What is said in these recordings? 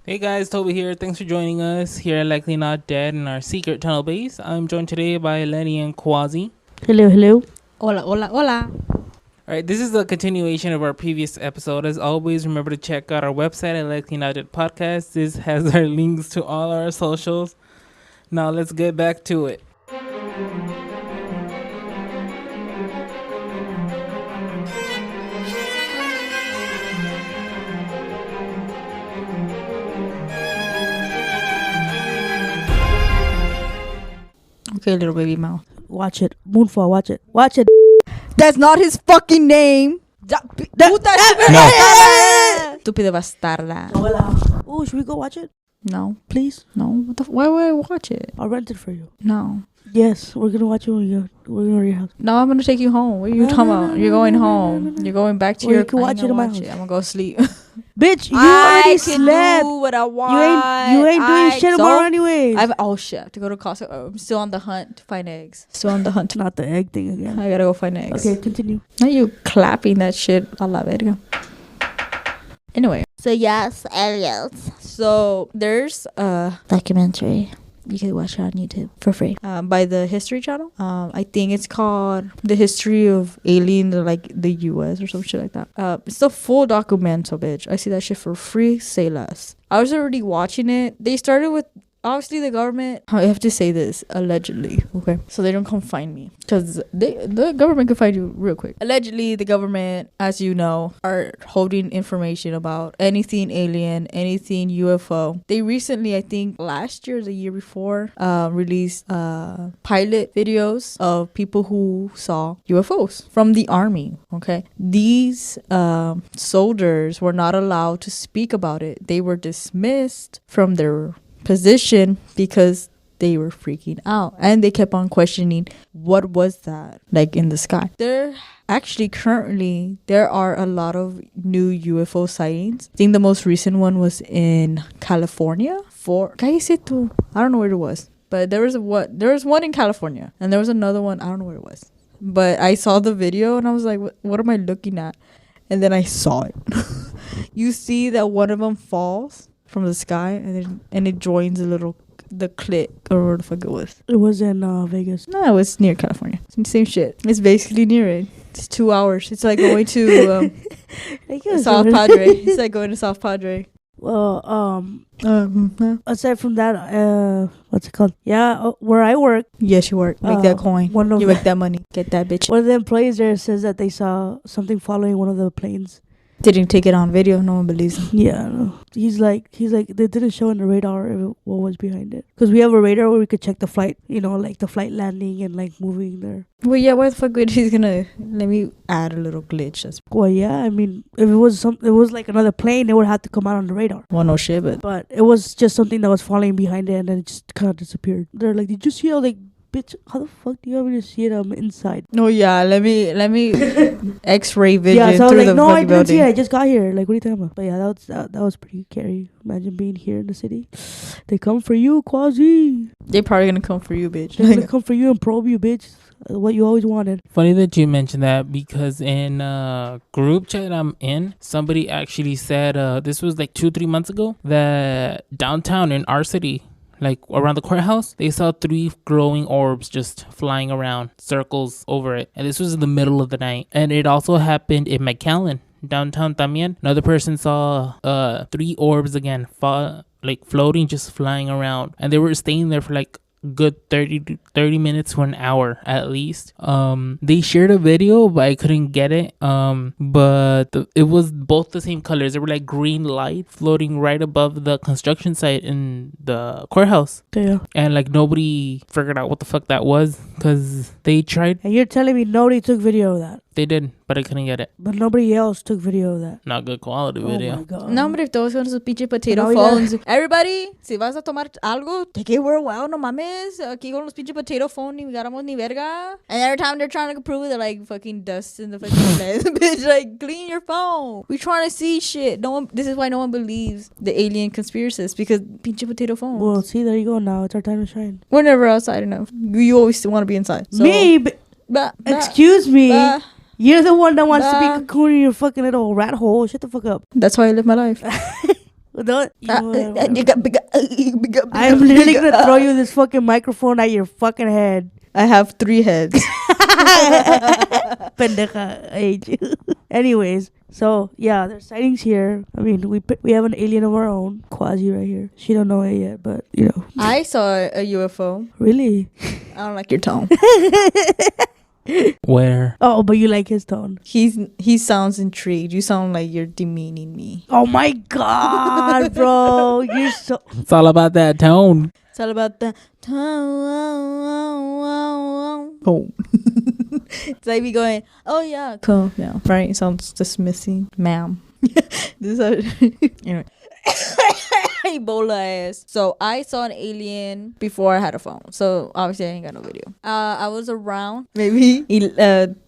Hey guys, Toby here. Thanks for joining us here at Likely Not Dead in our secret tunnel base. I'm joined today by Lenny and Quasi. Hello, hello. Hola, hola, hola. Alright, this is the continuation of our previous episode. As always, remember to check out our website at Likely Not Dead Podcast. This has our links to all our socials. Now let's get back to it. Okay, little baby mouth. Watch it. Moonfall, watch it. Watch it. That's not his fucking name. Estúpida bastarda. Oh, should we go watch it? No, Please? no. Why would I watch it? I'll rent it for you. No. Yes, we're gonna watch it when we're gonna your house. No, I'm gonna take you home. What are you talking about? You're going home. You're going back to Or your. you can watch it in my house. I'm gonna go sleep. Bitch, you already slept. Do what I want. You ain't doing shit tomorrow anyway. Oh shit! I have to go to Costco. Oh, I'm still on the hunt to find eggs. Still on the hunt. Not the egg thing again. I gotta go find eggs. Okay, continue. Not you clapping that shit a la verga. Anyway. So yes, aliens. So there's a Documentary. You can watch it on YouTube for free. by the History Channel. I think it's called The History of Alien, like the U.S. or some shit like that. It's the full documental, bitch. I see that shit for free. Say less. I was already watching it. They started with obviously the government. I have to say this allegedly, okay? So they don't come find me because the government can find you real quick. Allegedly, the government, as you know, are holding information about anything alien, anything UFO. They recently, I think last year, or the year before, released pilot videos of people who saw UFOs from the army. Okay, these soldiers were not allowed to speak about it. They were dismissed from their position because they were freaking out and they kept on questioning what was that like in the sky. There are a lot of new UFO sightings. I think the most recent one was in California. I don't know where it was, but there was one in California and there was another one, I don't know where it was, but I saw the video and I was like, what am I looking at? And then I saw it. You see that one of them falls from the sky and it joins the click or whatever the fuck it was. It was in Vegas. No, it was near California. Same shit. It's basically near it. It's 2 hours. It's like going to South Padre. It's like going to South Padre. Well, aside from that, what's it called? Yeah, where I work. Yes, you work. Make that coin. You make that money. Get that bitch. One of the employees there says that they saw something following one of the planes. Didn't take it on video. No one believes him. Yeah, no. He's like they didn't show in the radar what was behind it, because we have a radar where we could check the flight, like the flight landing and like moving there. Well, yeah, why the fuck would he's gonna let me add a little glitch? Well, yeah, I mean, if it was like another plane, it would have to come out on the radar. Well, no shit, but it was just something that was falling behind it and then it just kind of disappeared. They're like, did you see how like, bitch, how the fuck do you want me to see it? I'm inside. No, yeah, let me X-ray vision. Yeah, so I was through like, the no, I fucking didn't see building. it. I just got here. Like, what are you talking about? But yeah, that was pretty scary. Imagine being here in the city. They come for you, Quasi. They probably gonna come for you, bitch. They're gonna come for you and probe you, bitch. What you always wanted. Funny that you mentioned that, because in a group chat I'm in, somebody actually said, this was like 2-3 months ago, that downtown in our city, like around the courthouse, they saw 3 glowing orbs just flying around, circles over it. And this was in the middle of the night. And it also happened in McAllen, downtown también. Another person saw 3 orbs again, floating, just flying around. And they were staying there for like good 30 minutes to an hour at least. They shared a video, but I couldn't get it. But it was both the same colors. They were like green light floating right above the construction site in the courthouse. Yeah. And like nobody figured out what the fuck that was, because they tried. And you're telling me nobody took video of that? They did, but I couldn't get it. But nobody else took video of that. Not good quality video. Oh my God. No, hombre, todos con sus pinche potato No, phones. Everybody, si vas a tomar algo, take it real well, no mames. Aquí con los pinche potato phone, ni garamos ni verga. And every time they're trying to prove it, they're like fucking dust in the fucking lens. Bitch, like, clean your phone. We trying to see shit. This is why no one believes the alien conspiracies, because pinche potato phones. Well, see, there you go now. It's our time to shine. We're never outside enough. You always want to be inside. So, Me? Excuse me. You're the one that wants to be cocooning your fucking little rat hole. Shut the fuck up. That's why I live my life. Don't, you know, I I'm literally gonna throw you this fucking microphone at your fucking head. I have 3 heads. Pendeja age. Anyways, so yeah, there's sightings here. I mean, we have an alien of our own, Quasi, right here. She don't know it yet, but you know. I saw a UFO. Really? I don't like your tone. Where? Oh, but you like his tone. He sounds intrigued. You sound like you're demeaning me. Oh my god, bro, you're so. It's all about that tone. It's all about the tone. Oh. It's like me going, oh yeah, cool. Yeah, right. It sounds dismissing, ma'am. This is anyway. Ebola ass. So I saw an alien before I had a phone. So obviously I ain't got no video. I was around maybe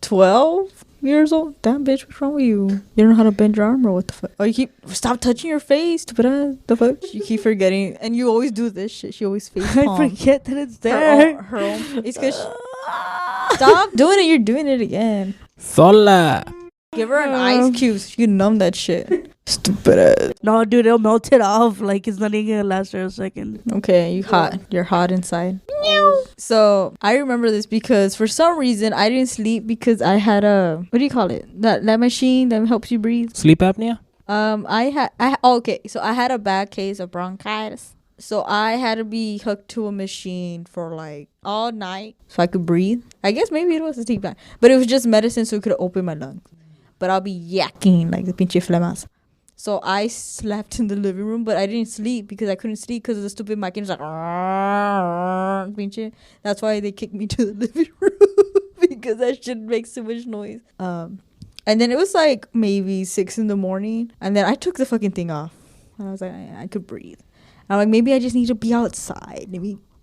12 years old. Damn bitch, what's wrong with you? You don't know how to bend your arm or what the fuck? Oh, you keep stop touching your face, stupid ass. The fuck? You keep forgetting, and you always do this shit. She always face I palm. forget that it's there. Her own. It's because stop doing it. You're doing it again. Sola. Give her an ice cube so she can numb that shit. Stupid ass. No, dude, it'll melt it off. Like, it's not even gonna last for a second. Okay, you're hot inside. So I remember this because for some reason I didn't sleep because I had what do you call it? That machine that helps you breathe. Sleep apnea? Okay, so I had a bad case of bronchitis. So I had to be hooked to a machine for like all night so I could breathe. I guess maybe it was a sleep bag, but it was just medicine so it could open my lungs. But I'll be yakking like the pinche flemas. So I slept in the living room, but I didn't sleep because I couldn't sleep because of the stupid machine. It was like, pinche. That's why they kicked me to the living room because that shit makes so much noise. And then it was like maybe 6 a.m, and then I took the fucking thing off, and I was like, I could breathe. I'm like, maybe I just need to be outside.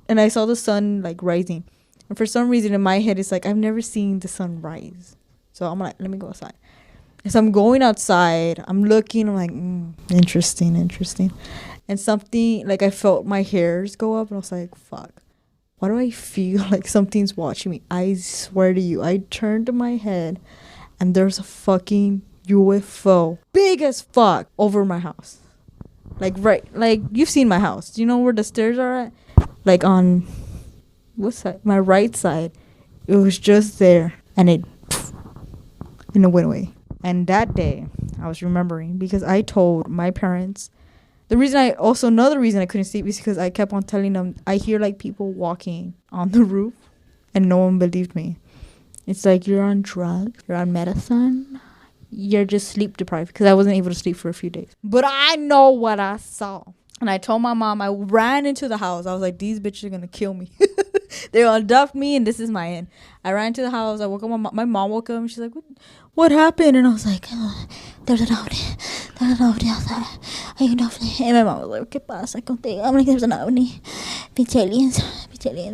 And I saw the sun like rising, and for some reason in my head it's like I've never seen the sun rise. So I'm like, let me go outside. So I'm going outside. I'm looking. I'm like, interesting. And something like I felt my hairs go up, and I was like, fuck. Why do I feel like something's watching me? I swear to you, I turned my head, and there's a fucking UFO, big as fuck, over my house. Like you've seen my house. Do you know where the stairs are at? Like on what side? My right side. It was just there, and it went away. And that day, I was remembering because I told my parents. Another reason I couldn't sleep is because I kept on telling them I hear like people walking on the roof, and no one believed me. It's like, you're on drugs, you're on medicine, you're just sleep deprived, because I wasn't able to sleep for a few days. But I know what I saw. And I told my mom, I ran into the house. I was like, these bitches are going to kill me. They're going to duck me, and this is my end. I ran to the house. I woke up. My mom woke up, and she's like, what happened? And I was like, there's an ovni outside. Hay un ovni. And my mom was like, ¿qué pasa contigo? I'm like, there's an ovni. Bitch aliens.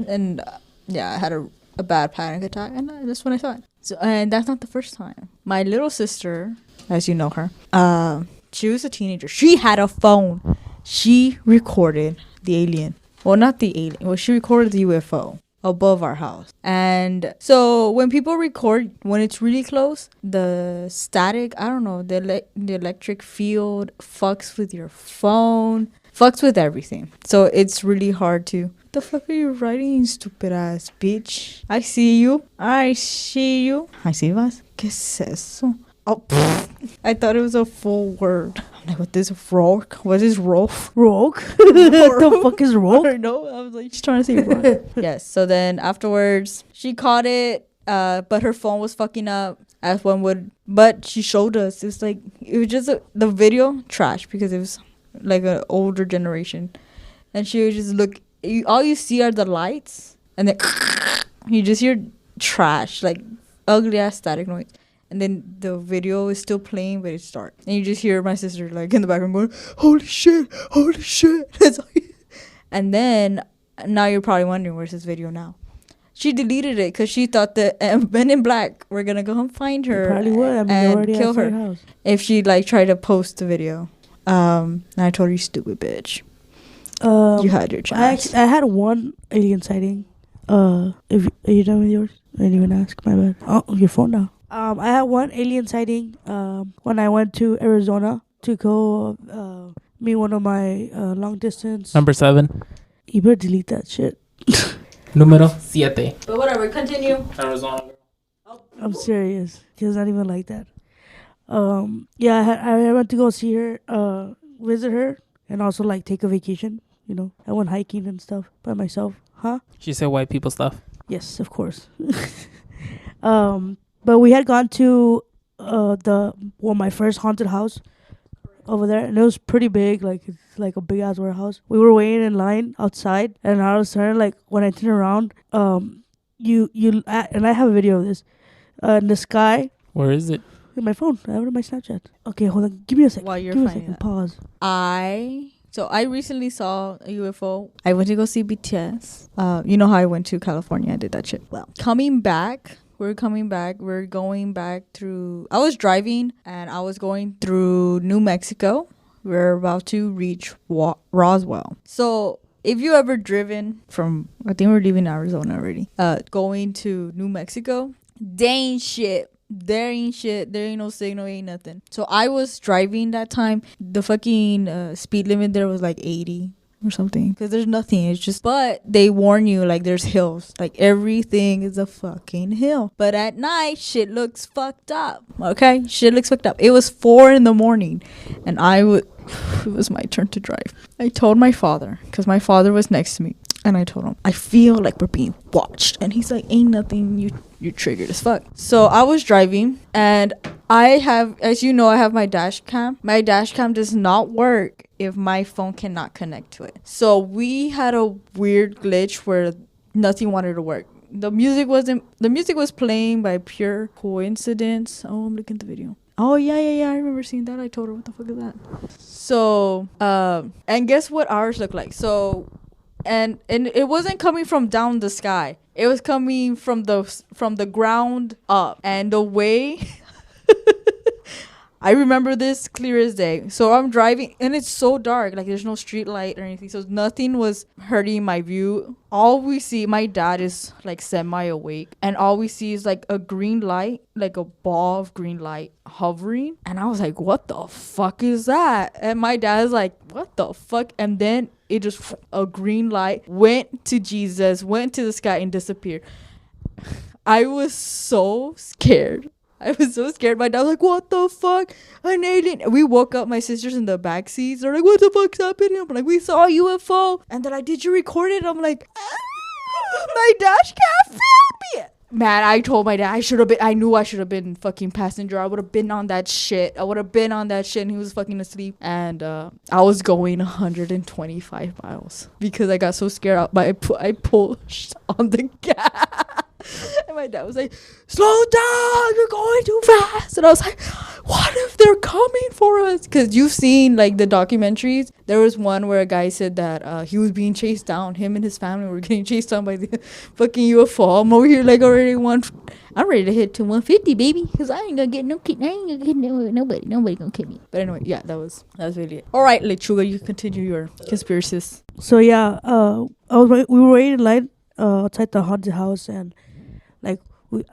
And yeah, I had a bad panic attack, and that's when I saw it. So, and that's not the first time. My little sister, as you know her, she was a teenager. She had a phone. She recorded the alien. Well, not the alien. Well, she recorded the UFO above our house. And so when people record, when it's really close, the static, I don't know, the electric field fucks with your phone, fucks with everything. So it's really hard to... The fuck are you writing, stupid ass bitch? I see you. I see you. ¿Qué es eso? Oh, I thought it was a full word. I'm like, what is rock? What is rock? Rogue? What the fuck is rogue? No, I was like, she's trying to say rock. Yes, so then afterwards, she caught it, but her phone was fucking up, as one would. But she showed us. It was like, it was just the video, trash, because it was like an older generation. And she would just look, all you see are the lights, and then you just hear trash, like ugly ass static noise. And then the video is still playing, but it's dark. And you just hear my sister like in the background going, holy shit. And then now you're probably wondering, where's this video now? She deleted it because she thought that Men in Black were going to go and find her. They probably would. I mean, and already kill her house. if she like tried to post the video. And I told her, you stupid bitch. You had your chance. I had one alien sighting. Are you done with yours? I didn't even ask. My bad. Oh, your phone now. I had one alien sighting when I went to Arizona to go Me, one of my long distance. Number 7. You better delete that shit. Número 7. But whatever, continue. Arizona. I'm serious. It's not even like that. Yeah, I went to go see her, visit her, and also like take a vacation. You know, I went hiking and stuff by myself. Huh? She said white people stuff. Yes, of course. But we had gone to my first haunted house over there, and it was pretty big. Like it's like a big ass warehouse. We were waiting in line outside, and all of a sudden, like when I turned around, and I have a video of this. In the sky, Where is it? in my phone, I have it on my Snapchat. Okay, hold on. Give me a second. While you're Give me a finding second. Pause. I recently saw a UFO. I went to go see BTS. You know how I went to California? I did that shit. Well, we're going back through. I was driving and I was going through New Mexico. We're about to reach Roswell. So if you ever driven from, I think we're leaving Arizona already. Going to New Mexico, there ain't shit. There ain't no signal, ain't nothing. So I was driving that time. The fucking speed limit there was like 80 or something. Because there's nothing. It's just, but they warn you, like, there's hills. Like, everything is a fucking hill. But at night, shit looks fucked up. Okay? Shit looks fucked up. It was 4 a.m. and it was my turn to drive. I told my father, because my father was next to me. And I told him, I feel like we're being watched. And he's like, ain't nothing, you're triggered as fuck. So I was driving, and I have, as you know, I have my dash cam. My dash cam does not work if my phone cannot connect to it. So we had a weird glitch where nothing wanted to work. The music was playing by pure coincidence. Oh, I'm looking at the video. Oh, yeah. I remember seeing that. I told her, what the fuck is that? So, and guess what ours looked like? So, and it wasn't coming from down the sky. It was coming from the ground up. And the way I remember this clear as day. So I'm driving, and it's so dark. Like, there's no street light or anything. So nothing was hurting my view. All we see, my dad is like semi-awake. And all we see is like a green light, like a ball of green light hovering. And I was like, what the fuck is that? And my dad's like, what the fuck? And then it just, a green light went to Jesus, went to the sky, and disappeared. I was so scared. My dad was like, what the fuck? An alien. We woke up my sisters in the back seats. They're like, what the fuck's happening? I'm like, we saw a UFO. And they're like, did you record it? I'm like, my dash cam found me. Man, I told my dad I knew I should have been fucking passenger. I would have been on that shit. And he was fucking asleep. And I was going 125 miles because I got so scared. I pushed on the gas. And my dad was like, slow down, you're going too fast. And I was like, what if they're coming for us? Because you've seen like the documentaries. There was one where a guy said that he was being chased down. Him and his family were getting chased down by the fucking UFO. I'm over here like already I'm ready to hit to 150, baby, because I ain't gonna get no kid. I ain't gonna get nobody gonna kill me. But anyway, yeah, that was really it. All right, Lechuga, you continue your conspiracies. So yeah, we were waiting in line outside the haunted house, and like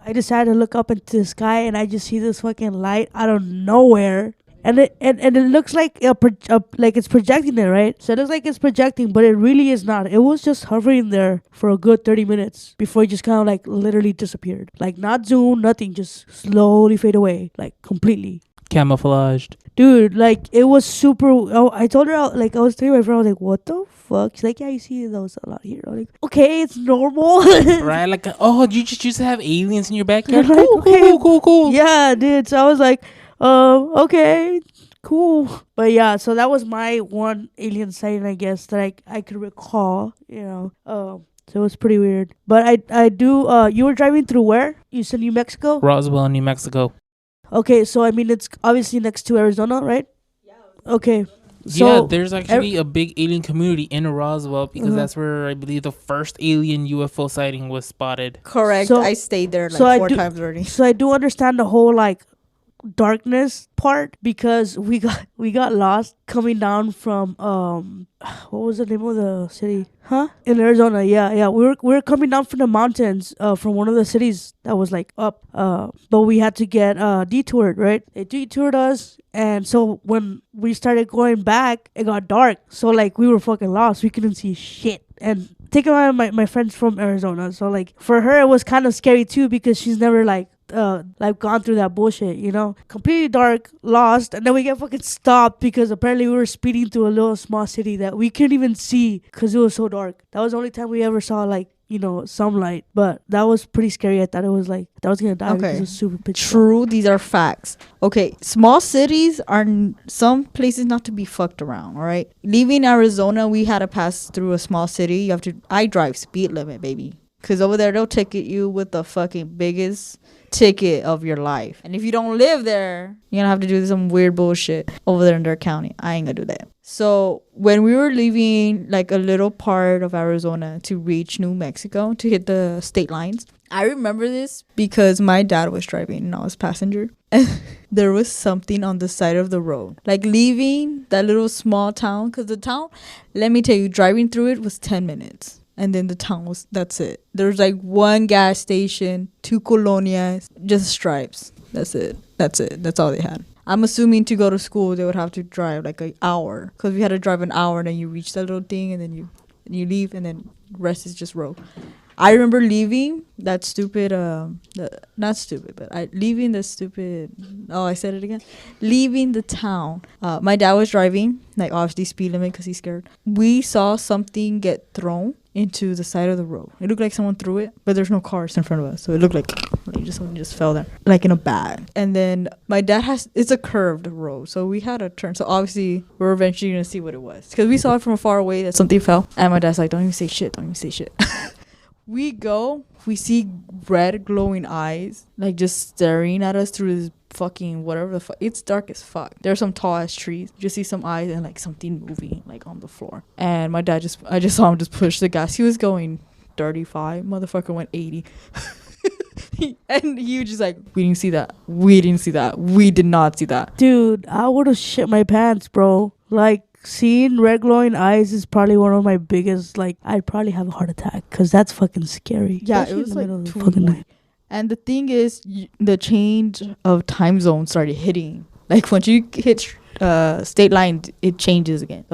I decided to look up into the sky, and I just see this fucking light out of nowhere, and it looks like like it's projecting it, right? So it looks like it's projecting, but it really is not. It was just hovering there for a good 30 minutes before it just kind of like literally disappeared. Like not zoom, nothing, just slowly fade away, like completely. Camouflaged. Dude, like it was super. I told her, I was telling my friend, I was like, what the fuck? She's like, yeah, you see those a lot here. I'm like, okay, it's normal. Right? Like, oh, you just used to have aliens in your backyard? Like, Cool. Yeah, dude. So I was like, okay, cool. But yeah, so that was my one alien sighting, I guess, that I could recall, you know. So it was pretty weird. But I do, you were driving through where? You said New Mexico? Roswell, New Mexico. Okay, so I mean, it's obviously next to Arizona, right? Yeah. Okay. So yeah, there's actually a big alien community in Roswell because that's where I believe the first alien UFO sighting was spotted. Correct. So, I stayed there like 4 times already. So I do understand the whole like darkness part because we got lost coming down from what was the name of the city? Huh? In Arizona, yeah. We were coming down from the mountains, from one of the cities that was like up. But we had to get detoured, right? They detoured us, and so when we started going back, it got dark. So like we were fucking lost. We couldn't see shit. And take around my friends from Arizona, so like for her it was kind of scary too because she's never like gone through that bullshit, you know, completely dark, lost, and then we get fucking stopped because apparently we were speeding through a little small city that we couldn't even see because it was so dark. That was the only time we ever saw like, you know, some light, but that was pretty scary. I thought it was like I was gonna die because it was super pitch dark. True, these are facts. Okay, small cities are some places not to be fucked around. All right, leaving Arizona, we had to pass through a small city. I drive speed limit, baby, because over there they'll ticket you with the fucking biggest ticket of your life. And if you don't live there, you're gonna have to do some weird bullshit over there in their county. I ain't gonna do that. So when we were leaving like a little part of Arizona to reach New Mexico to hit the state lines, I remember this because my dad was driving and I was passenger, and there was something on the side of the road, like leaving that little small town, because the town, let me tell you, driving through it was 10 minutes. And then the town was, that's it. There's like one gas station, 2 colonias, just stripes. That's it. That's all they had. I'm assuming to go to school, they would have to drive like an hour. Because we had to drive an hour and then you reach that little thing and then you leave and then the rest is just road. I remember leaving that stupid, not stupid, but leaving the stupid, I said it again. Leaving the town. My dad was driving, like obviously speed limit because he's scared. We saw something get thrown into the side of the road. It looked like someone threw it, but there's no cars in front of us. So it looked like someone just fell there, like in a bag. And then my dad it's a curved road. So we had a turn. So obviously we're eventually going to see what it was. Because we saw it from far away that something fell. And my dad's like, don't even say shit. We see red glowing eyes, like just staring at us through this fucking whatever the fuck. It's dark as fuck. There's some tall ass trees. You just see some eyes and like something moving like on the floor. And my dad I just saw him just push the gas. He was going 35. Motherfucker went 80. And he was just like, we didn't see that. We did not see that. Dude, I would have shit my pants, bro. Like, seeing red glowing eyes is probably one of my biggest, like, I'd probably have a heart attack because that's fucking scary. Yeah, especially it was in the middle like of the fucking night. And the thing is, the change of time zone started hitting. Like, once you hit state line, it changes again.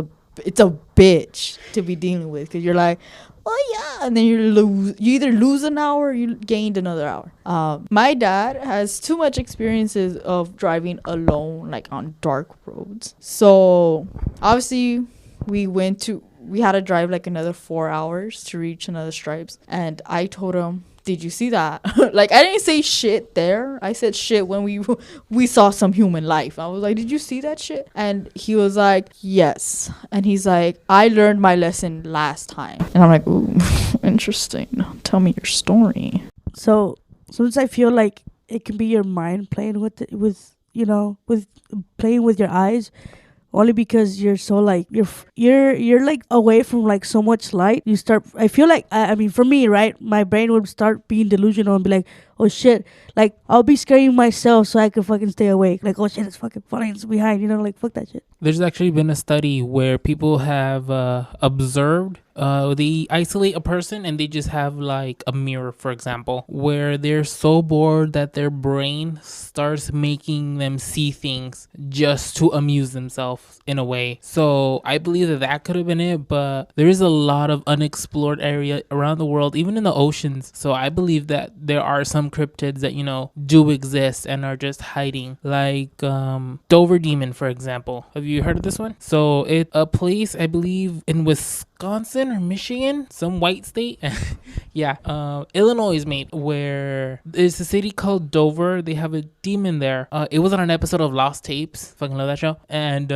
It's a bitch to be dealing with because you're like, oh yeah, and then you either lose an hour or you gained another hour. My dad has too much experiences of driving alone, like on dark roads. So obviously we had to drive like another 4 hours to reach another stripes. And I told him, did you see that? Like, I didn't say shit there. I said shit when we saw some human life. I was like, did you see that shit? And he was like, yes. And he's like, I learned my lesson last time. And I'm like, ooh, interesting. Tell me your story. So sometimes I feel like it can be your mind playing with playing with your eyes. Only because you're so like you're like away from like so much light. You start. I feel like I mean for me, right? My brain would start being delusional and be like, oh shit, like I'll be scaring myself so I can fucking stay awake. Like, oh shit, it's fucking flying behind. You know, like fuck that shit. There's actually been a study where people have observed they isolate a person and they just have like a mirror, for example, where they're so bored that their brain starts making them see things just to amuse themselves in a way. So I believe that could have been it, but there is a lot of unexplored area around the world, even in the oceans. So I believe that there are some cryptids that, you know, do exist and are just hiding, like Dover Demon, for example. Have you heard of this one? So it's a place, I believe, in Wisconsin or Michigan, some white state. Yeah, Illinois, mate, where there's a city called Dover. They have a demon there. It was on an episode of Lost Tapes. Fucking love that show. And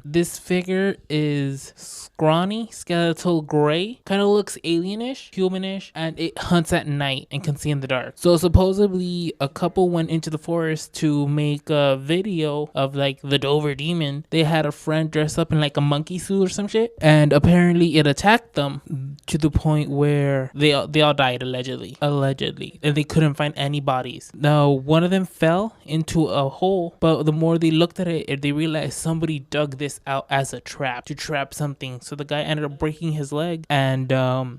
this figure is scrawny, skeletal gray, kind of looks alienish, humanish, and it hunts at night and can see in the dark. So supposedly a couple went into the forest to make a video of like the Dover Demon. They had a friend dress up in like a monkey suit or some shit, and apparently it attacked them to the point where they all died allegedly, and they couldn't find any bodies. Now one of them fell into a hole, but the more they looked at it, they realized somebody dug this out as a trap to trap something. So the guy ended up breaking his leg, and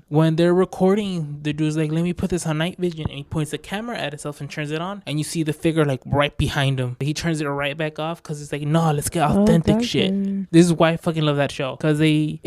when they're recording, the dude's like, let me put this on night vision, and he points the camera at itself and turns it on, and you see the figure like right behind him. He turns it right back off because it's like, no, let's get authentic shit. This is why I fucking love that show, because they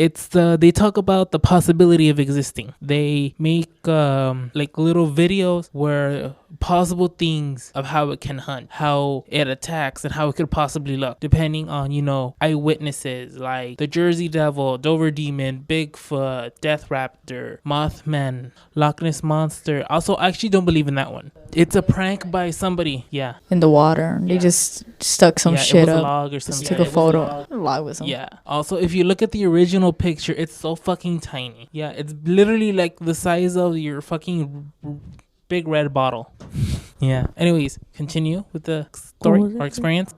talk about the possibility of existing. They make like little videos where possible things of how it can hunt, how it attacks, and how it could possibly look, depending on, you know, eyewitnesses like the Jersey Devil, Dover Demon, Bigfoot, Death Raptor, Mothman, Loch Ness Monster. Also, I actually don't believe in that one. It's a prank by somebody. Yeah. In the water. They just stuck some shit it was up. A log or something. Just took a photo. A log with some. Yeah. Also, if you look at the original picture, it's so fucking tiny. Yeah, it's literally like the size of your fucking big red bottle. Yeah. Anyways, continue with the story or experience.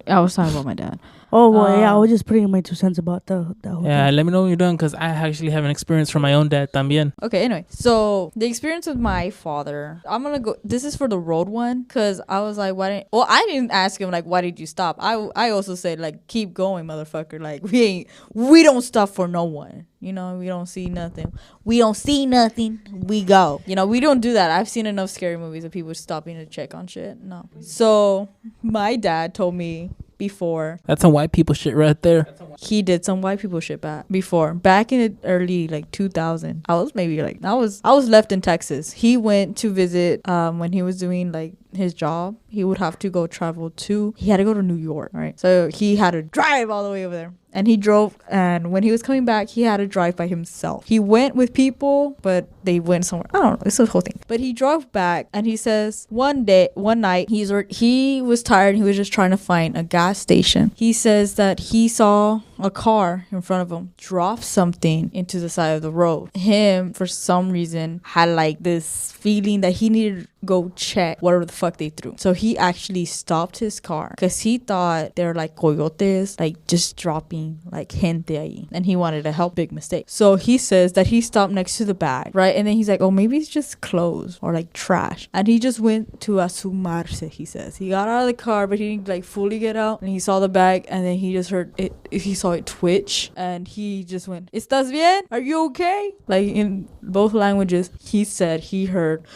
I was talking about my dad. Oh, well, yeah, I was just putting my 2 cents about that whole Yeah, thing. let me know when you're done, because I actually have an experience from my own dad también. Okay, anyway. So, the experience with my father, I'm going to go, this is for the road one, because I was like, I didn't ask him, like, why did you stop? I also said, like, keep going, motherfucker. Like, we don't stop for no one. You know, we don't see nothing. We don't see nothing. We go. You know, we don't do that. I've seen enough scary movies of people stopping to check on shit. No. So, my dad told me before. That's some white people shit right there. He did some white people shit back in the early like 2000. I was left in Texas. He went to visit when he was doing like his job. He would have to he had to go to New York, right? So he had to drive all the way over there. And he drove, and when he was coming back, he had to drive by himself. He went with people, but they went somewhere. I don't know. It's the whole thing. But he drove back, and he says one night, he was tired. He was just trying to find a gas station. He says that he saw a car in front of him drop something into the side of the road. Him, for some reason, had like this feeling that he needed to go check whatever the fuck they threw. So he actually stopped his car because he thought they were like coyotes, like just dropping like gente ahí, and he wanted to help. Big mistake. So he says that he stopped next to the bag, right? And then he's like, oh, maybe it's just clothes or like trash. And he just went to asumarse, he says. He got out of the car, but he didn't like fully get out, and he saw the bag, and then he just heard it. He saw it twitch, and he just went, ¿Estás bien? Are you okay? Like in both languages. He said he heard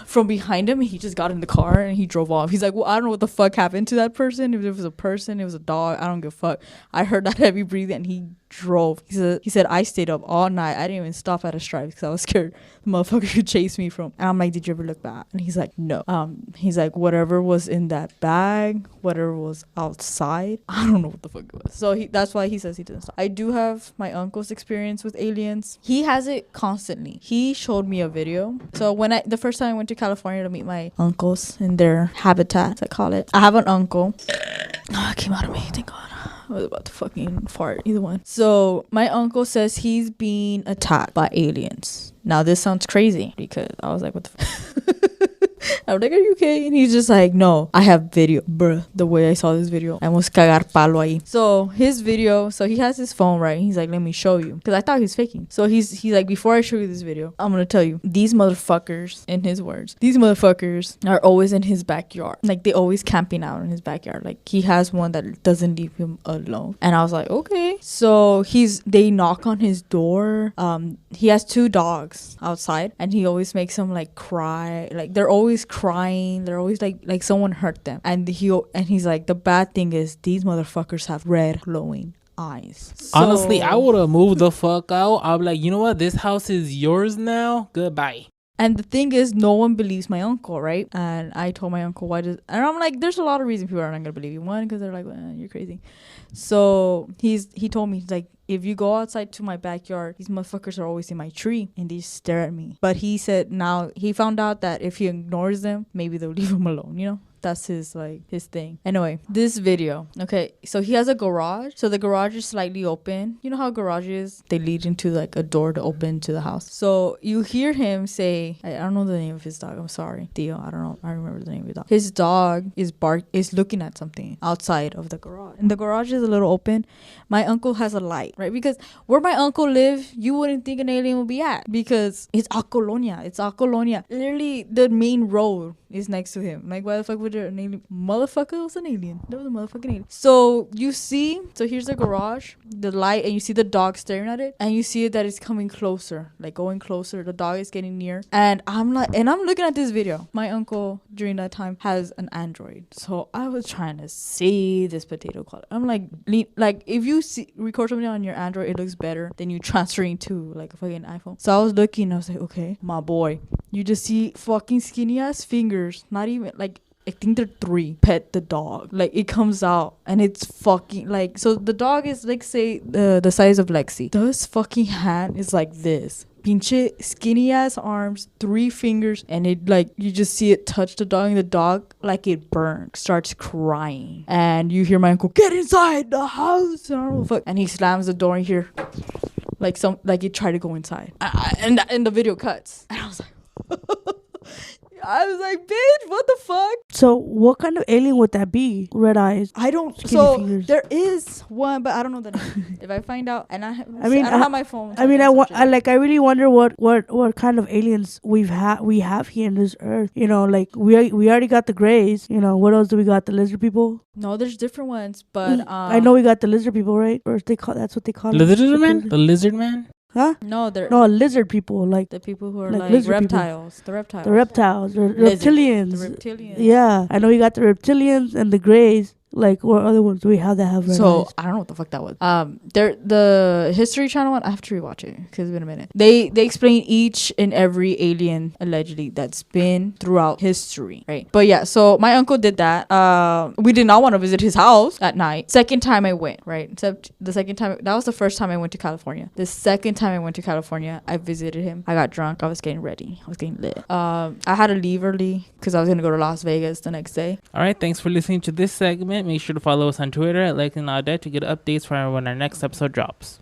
from behind him, and he just got in the car and he drove off. He's like, well, I don't know what the fuck happened to that person. If it was a person, it was a dog, I don't give a fuck. I heard that heavy breathing, and he drove. He said I stayed up all night. I didn't even stop at a stripe because I was scared the motherfucker could chase me from. And I'm like, did you ever look back? And he's like, no. He's like, whatever was in that bag, whatever was outside, I don't know what the fuck it was. So that's why he says he didn't stop. I do have my uncle's experience with aliens. He has it constantly. He showed me a video. So the first time I went to California to meet my uncles in their habitat, I call it. I have an uncle. Oh, it came out of me, thank God. I was about to fucking fart, either one. So my uncle says he's being attacked by aliens. Now this sounds crazy because I was like, what the fuck? I was like, are you okay? And he's just like, no, I have video. Bruh, the way I saw this video, I almost cagar palo ahí. So his video, so he has his phone, right? He's like, let me show you. Because I thought he was faking. So he's like, before I show you this video, I'm going to tell you, these motherfuckers, in his words, these motherfuckers are always in his backyard. Like, they always camping out in his backyard. Like, he has one that doesn't leave him alone. And I was like, okay. So they knock on his door. He has 2 dogs outside, and he always makes them like cry. Like, they're always crying. They're always like someone hurt them. And he's like, the bad thing is these motherfuckers have red glowing eyes. So, honestly, I would have moved the fuck out. I'm like, you know what? This house is yours now. Goodbye. And the thing is, no one believes my uncle, right? And I told my uncle, and I'm like, there's a lot of reasons people are not gonna believe you. One, because they're like, you're crazy. So he told me, he's like, if you go outside to my backyard, these motherfuckers are always in my tree and they stare at me. But he said now he found out that if he ignores them, maybe they'll leave him alone, you know? That's his his thing. Anyway, this video. Okay, so he has a garage. So the garage is slightly open. You know how garages, they lead into like a door to open to the house. So you hear him say, I don't know the name of his dog. I'm sorry, Theo. I don't know. I remember the name of his dog. His dog is looking at something outside of the garage, and the garage is a little open. My uncle has a light, right? Because where my uncle live, you wouldn't think an alien would be at, because it's a colonia. It's a colonia. Literally, the main road is next to him. Like, why the fuck would there an alien? Motherfucker was an alien. That was a motherfucking alien. So you see, so here's the garage, the light, and you see the dog staring at it, and you see that it's coming closer, like going closer. The dog is getting near, and I'm looking at this video. My uncle during that time has an Android, so I was trying to see this potato quality. I'm like if you record something on your Android, it looks better than you transferring to like a fucking iPhone. So I was looking, I was like, okay, my boy, you just see fucking skinny ass fingers, not even like, I think they're 3. Pet the dog. Like, it comes out and it's fucking like, so the dog is like, say the size of Lexi. This fucking hand is like this. Pinche skinny ass arms, 3 fingers, and it like, you just see it touch the dog, and the dog like it burns, starts crying, and you hear my uncle, get inside the house, and I don't know fuck, and he slams the door, and you hear like he tried to go inside, and the video cuts, and I was like, bitch, what the fuck? So what kind of alien would that be? Red eyes. I don't. Skinny So fingers. there is one, but I don't know the name. If I find out, and I don't have my phone. So I really wonder what kind of aliens we have here in this earth. You know, like we already got the Greys. You know, what else do we got? The lizard people. No, there's different ones, but I know we got the lizard people, right? Or that's what they call Lizard man? The lizard man? Huh? No, they're lizard people, like the people who are like like lizard reptiles. people. The reptiles. The reptilians. The reptilians. Yeah, I know we got the reptilians and the Greys. Like, what other ones do we have that have red So eyes? I don't know what the fuck that was. The History Channel one, I have to rewatch it because it's been a minute. They explain each and every alien allegedly that's been throughout history, right? But yeah, so my uncle did that. We did not want to visit his house at night. Second time I went, right? Except the second time, that was the first time I went to California. The second time I went to California, I visited him. I got drunk. I was getting ready. I was getting lit. I had to leave early because I was gonna go to Las Vegas the next day. All right, thanks for listening to this segment. Make sure to follow us on Twitter at Like and Audette to get updates for when our next episode drops.